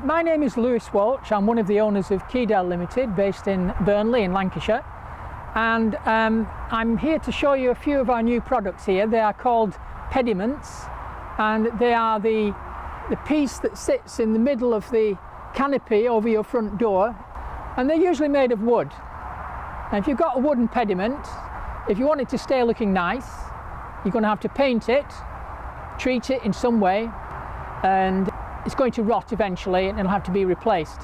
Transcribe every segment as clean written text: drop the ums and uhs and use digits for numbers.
My name is Lewis Walsh. I'm one of the owners of Kedel Limited, based in Burnley in Lancashire. And I'm here to show you a few of our new products here. They are called Pediments, and they are the piece that sits in the middle of the canopy over your front door, and they're usually made of wood. Now, if you've got a wooden pediment, if you want it to stay looking nice, you're going to have to paint it, treat it in some way, and it's going to rot eventually and it'll have to be replaced.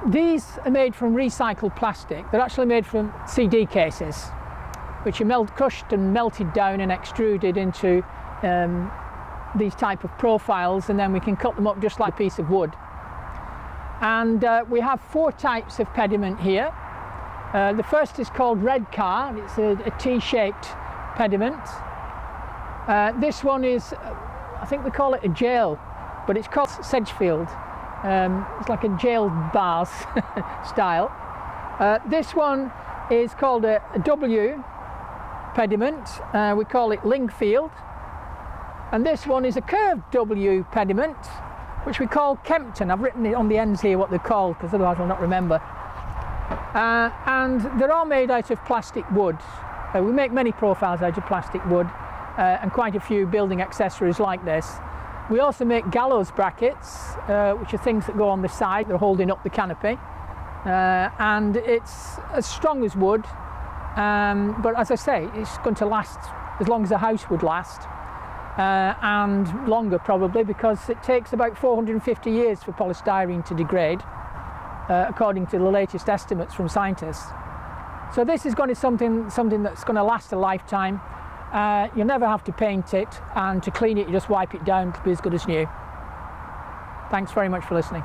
These are made from recycled plastic. They're actually made from CD cases, which are crushed and melted down and extruded into these type of profiles, and then we can cut them up just like a piece of wood. And we have 4 types of pediment here. The first is called Red Car. It's a T-shaped pediment. This one is, I think we call it a jail, but it's called Sedgefield. It's like a jail bars style. This one is called a W pediment. We call it Lingfield. And this one is a curved W pediment, which we call Kempton. I've written it on the ends here what they're called, because otherwise I'll not remember. And they're all made out of plastic wood. We make many profiles out of plastic wood, and quite a few building accessories like this. We also make gallows brackets, which are things that go on the side. They're holding up the canopy. And it's as strong as wood, but as I say, it's going to last as long as a house would last, and longer probably, because it takes about 450 years for polystyrene to degrade, according to the latest estimates from scientists. So this is going to be something that's going to last a lifetime. You'll never have to paint it, and to clean it you just wipe it down, it'll be as good as new. Thanks very much for listening.